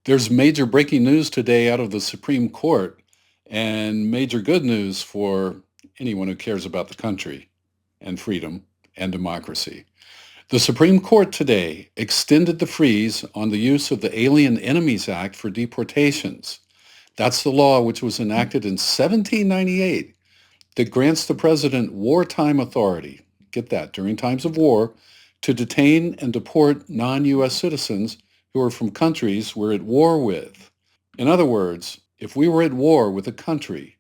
There's major breaking news today out of the Supreme Court, and major good news for anyone who cares about the country and freedom and democracy. The Supreme Court today extended the freeze on the use of the Alien Enemies Act for deportations. That's the law which was enacted in 1798 that grants the president wartime authority, get that, during times of war, to detain and deport non-U.S. citizens who are from countries we're at war with. In other words, if we were at war with a country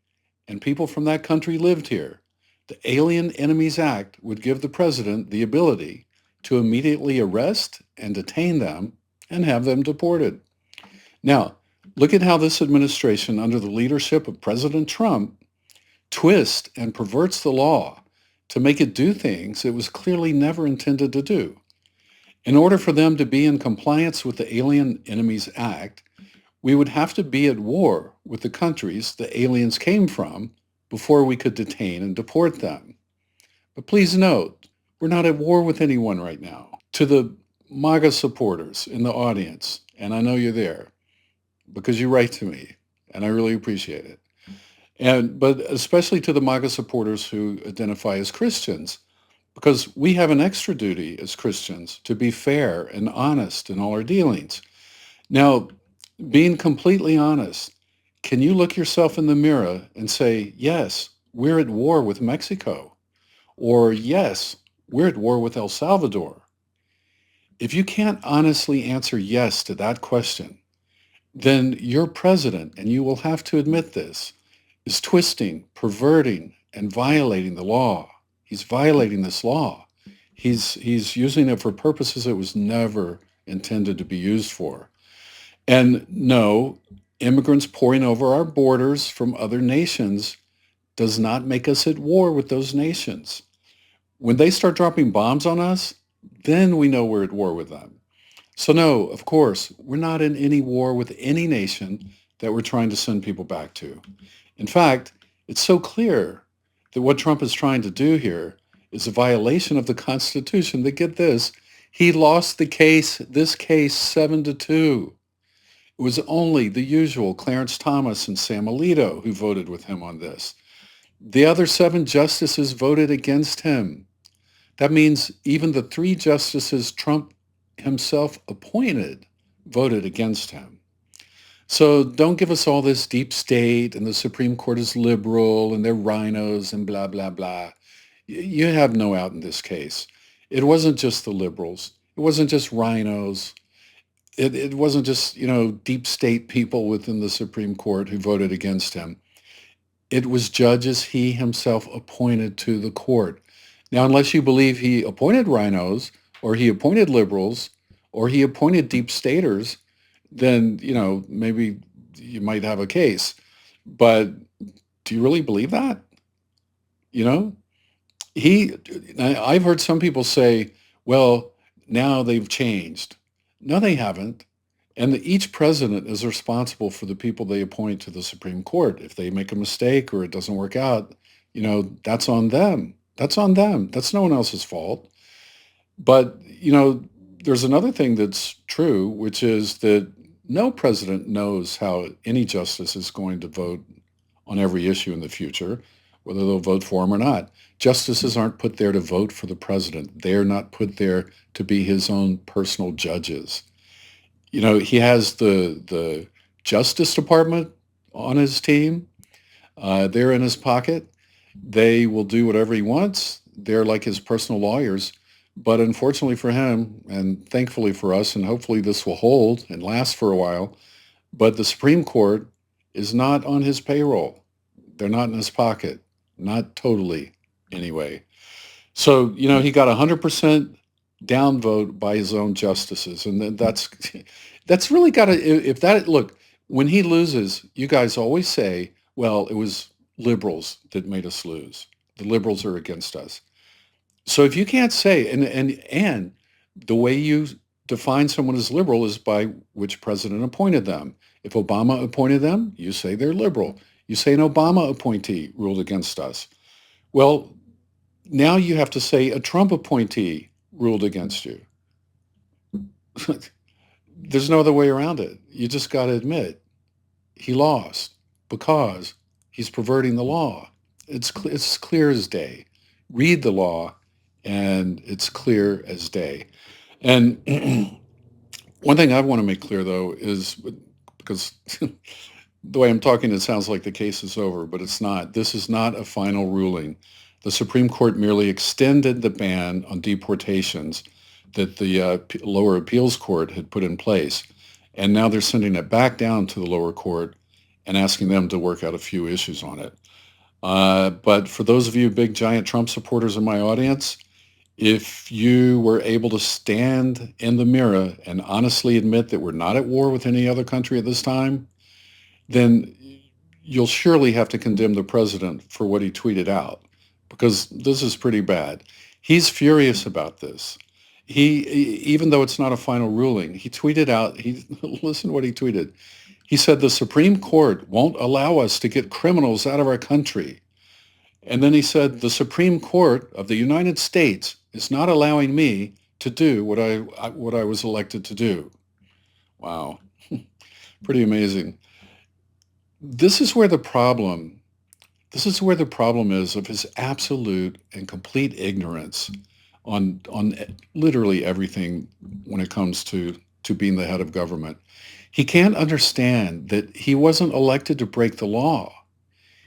and people from that country lived here, the Alien Enemies Act would give the president the ability to immediately arrest and detain them and have them deported. Now, look at how this administration, under the leadership of President Trump, twists and perverts the law to make it do things it was clearly never intended to do. In order for them to be in compliance with the Alien Enemies Act, we would have to be at war with the countries the aliens came from before we could detain and deport them. But please note, we're not at war with anyone right now. To the MAGA supporters in the audience, and I know you're there because you write to me, and I really appreciate it. But especially to the MAGA supporters who identify as Christians, because we have an extra duty as Christians to be fair and honest in all our dealings. Now, being completely honest, can you look yourself in the mirror and say, yes, we're at war with Mexico, or yes, we're at war with El Salvador? If you can't honestly answer yes to that question, then your president, and you will have to admit this, is twisting, perverting, and violating the law. He's violating this law. He's using it for purposes it was never intended to be used for. And no, immigrants pouring over our borders from other nations does not make us at war with those nations. When they start dropping bombs on us, then we know we're at war with them. So no, of course, we're not in any war with any nation that we're trying to send people back to. In fact, it's so clear that what Trump is trying to do here is a violation of the Constitution that, get this, he lost this case 7-2. It was only the usual Clarence Thomas and Sam Alito who voted with him on this. The other 7 justices voted against him. That means even the 3 justices Trump himself appointed voted against him. So don't give us all this deep state and the Supreme Court is liberal and they're rhinos and blah, blah, blah. You have no out in this case. It wasn't just the liberals. It wasn't just rhinos. It wasn't just, deep state people within the Supreme Court who voted against him. It was judges he himself appointed to the court. Now, unless you believe he appointed rhinos or he appointed liberals or he appointed deep staters, then, maybe you might have a case. But do you really believe that? You know, I've heard some people say, well, now they've changed. No, they haven't. And each president is responsible for the people they appoint to the Supreme Court. If they make a mistake or it doesn't work out, that's on them. That's on them. That's no one else's fault. But, there's another thing that's true, which is that no president knows how any justice is going to vote on every issue in the future, whether they'll vote for him or not. Justices aren't put there to vote for the president. They're not put there to be his own personal judges. He has the Justice Department on his team. They're in his pocket. They will do whatever he wants. They're like his personal lawyers. But unfortunately for him, and thankfully for us, and hopefully this will hold and last for a while, but the Supreme Court is not on his payroll. They're not in his pocket. Not totally, anyway. So, he got 100% downvote by his own justices. And that's really got to, if that, look, when he loses, you guys always say, well, it was liberals that made us lose. The liberals are against us. So if you can't say, and the way you define someone as liberal is by which president appointed them. If Obama appointed them, you say they're liberal. You say an Obama appointee ruled against us. Well, now you have to say a Trump appointee ruled against you. There's no other way around it. You just got to admit he lost because he's perverting the law. It's clear as day. Read the law, and it's clear as day. And one thing I want to make clear, though, is because the way I'm talking, it sounds like the case is over, but it's not. This is not a final ruling. The Supreme Court merely extended the ban on deportations that the lower appeals court had put in place. And now they're sending it back down to the lower court and asking them to work out a few issues on it. But for those of you big, giant Trump supporters in my audience, if you were able to stand in the mirror and honestly admit that we're not at war with any other country at this time, then you'll surely have to condemn the president for what he tweeted out, because this is pretty bad. He's furious about this. Even though it's not a final ruling, he tweeted out, listen to what he tweeted. He said, the Supreme Court won't allow us to get criminals out of our country. And then he said, the Supreme Court of the United States is not allowing me to do what I was elected to do. Wow. Pretty amazing. This is where the problem is of his absolute and complete ignorance on literally everything when it comes to being the head of government. He can't understand that he wasn't elected to break the law.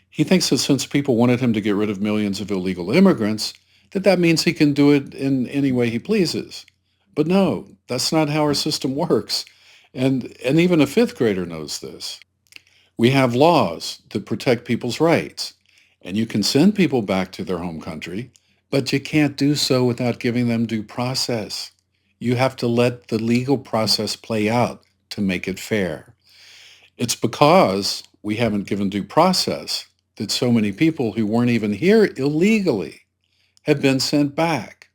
He thinks that since people wanted him to get rid of millions of illegal immigrants, that means he can do it in any way he pleases. But no, that's not how our system works. And even a fifth grader knows this. We have laws that protect people's rights, and you can send people back to their home country, but you can't do so without giving them due process. You have to let the legal process play out to make it fair. It's because we haven't given due process that so many people who weren't even here illegally have been sent back.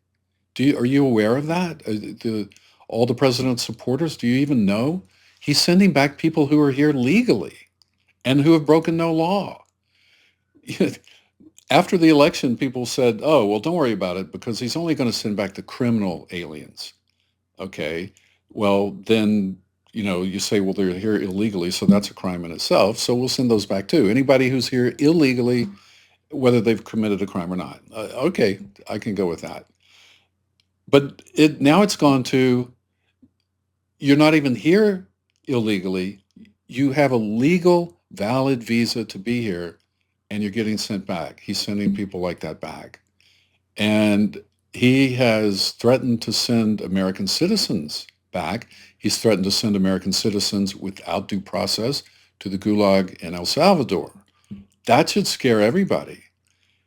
Are you aware of that? All the president's supporters, do you even know? He's sending back people who are here legally and who have broken no law. After the election, people said, oh, well, don't worry about it because he's only going to send back the criminal aliens. Okay, well, then, you say, well, they're here illegally, so that's a crime in itself, so we'll send those back too. Anybody who's here illegally, whether they've committed a crime or not. Okay, I can go with that. But now it's gone to, you're not even here illegally. You have a legal, valid visa to be here, and you're getting sent back. He's sending people like that back. And he has threatened to send American citizens back. He's threatened to send American citizens without due process to the Gulag in El Salvador. That should scare everybody,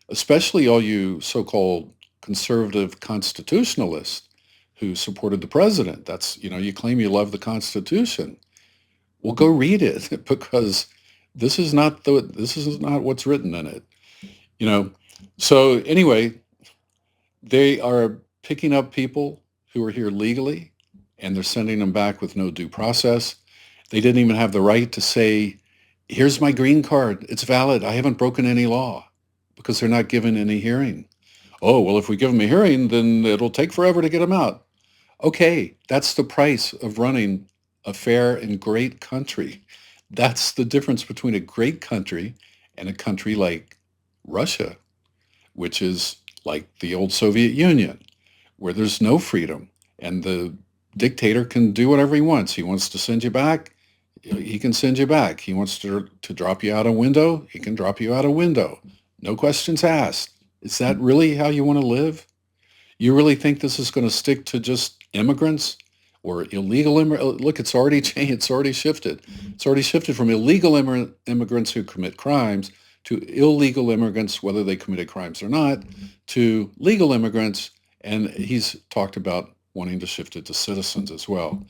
especially all you so-called conservative constitutionalists who supported the president. That's, you claim you love the Constitution. Well, go read it because this is not what's written in it. So anyway, they are picking up people who are here legally and they're sending them back with no due process. They didn't even have the right to say, here's my green card. It's valid. I haven't broken any law, because they're not given any hearing. Oh, well, if we give them a hearing, then it'll take forever to get them out. Okay, that's the price of running a fair and great country. That's the difference between a great country and a country like Russia, which is like the old Soviet Union, where there's no freedom and the dictator can do whatever he wants. He wants to send you back, he can send you back. He wants to drop you out a window, he can drop you out a window. No questions asked. Is that really how you want to live? You really think this is going to stick to just immigrants or illegal immigrants? Look, it's already changed. It's already shifted. It's already shifted from illegal immigrants who commit crimes to illegal immigrants, whether they committed crimes or not, to legal immigrants. And he's talked about wanting to shift it to citizens as well.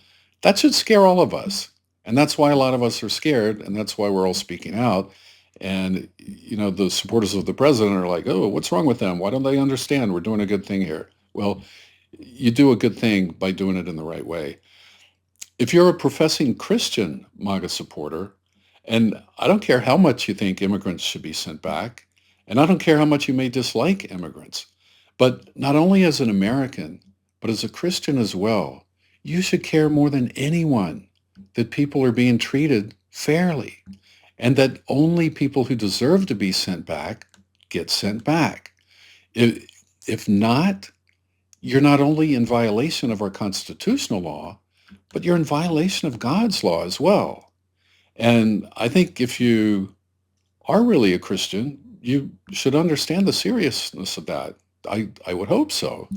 That should scare all of us. And that's why a lot of us are scared. And that's why we're all speaking out. And, the supporters of the president are like, oh, what's wrong with them? Why don't they understand we're doing a good thing here? Well, you do a good thing by doing it in the right way. If you're a professing Christian MAGA supporter, and I don't care how much you think immigrants should be sent back, and I don't care how much you may dislike immigrants, but not only as an American, but as a Christian as well, You should care more than anyone that people are being treated fairly and that only people who deserve to be sent back get sent back. If, if not, you're not only in violation of our constitutional law, but you're in violation of God's law as well. And I think if you are really a Christian, you should understand the seriousness of that. I would hope so.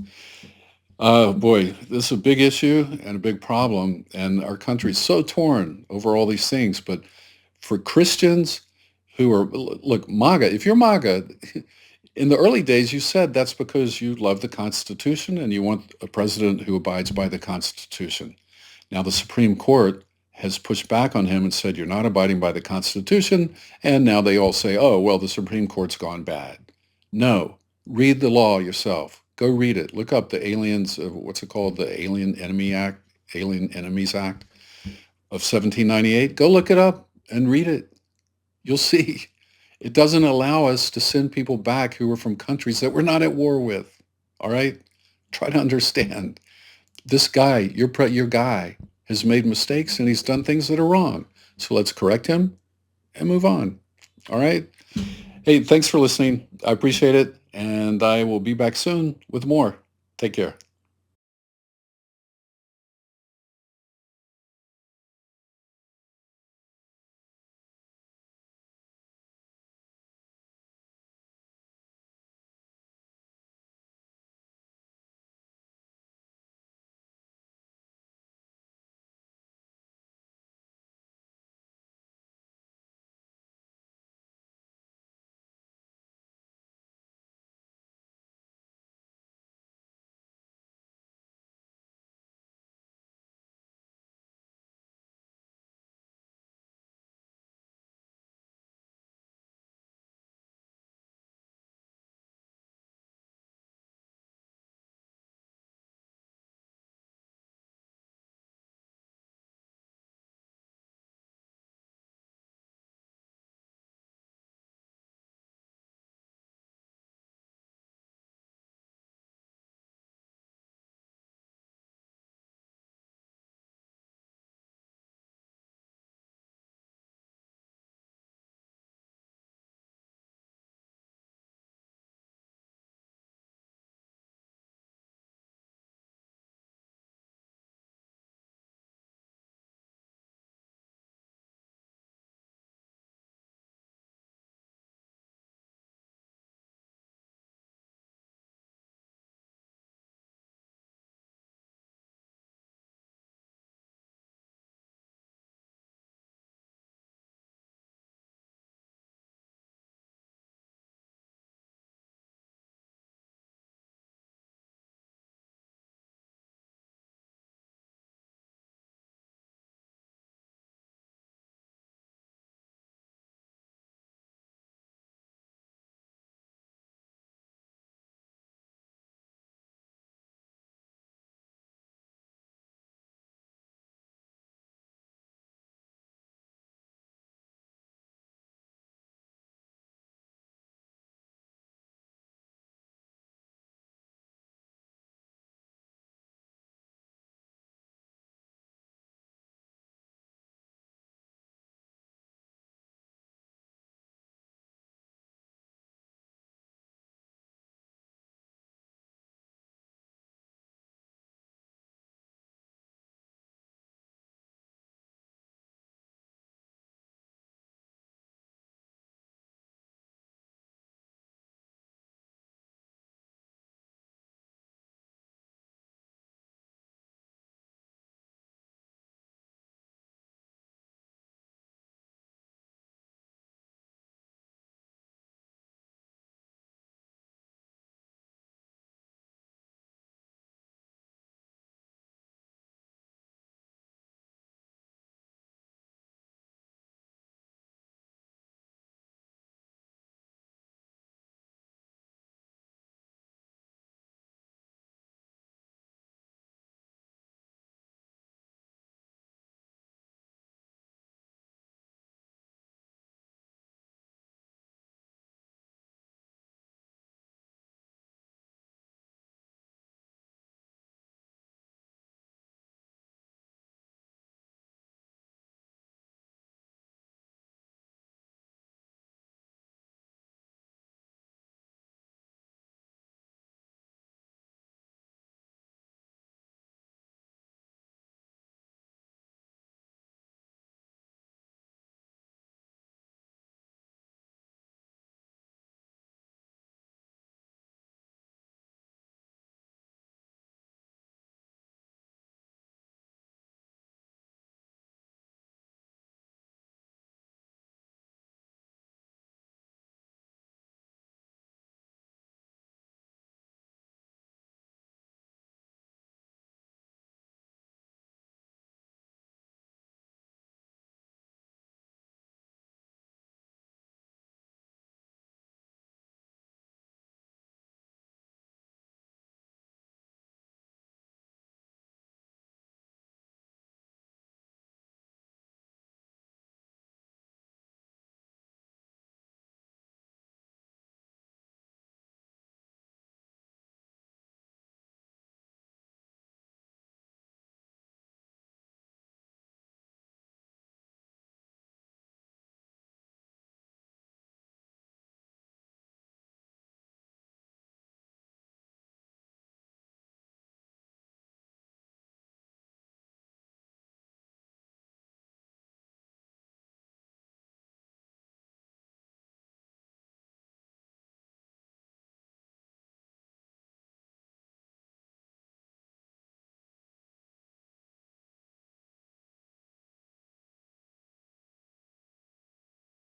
Boy, this is a big issue and a big problem, and our country's so torn over all these things. But for Christians who are, look, MAGA, if you're MAGA, in the early days, you said that's because you love the Constitution and you want a president who abides by the Constitution. Now, the Supreme Court has pushed back on him and said, you're not abiding by the Constitution. And now they all say, oh, well, the Supreme Court's gone bad. No, read the law yourself. Go read it. Look up the aliens, what's it called? The Alien Enemies Act of 1798. Go look it up and read it. You'll see. It doesn't allow us to send people back who are from countries that we're not at war with. All right? Try to understand. This guy, your guy, has made mistakes and he's done things that are wrong. So let's correct him and move on. All right? Hey, thanks for listening. I appreciate it. And I will be back soon with more. Take care.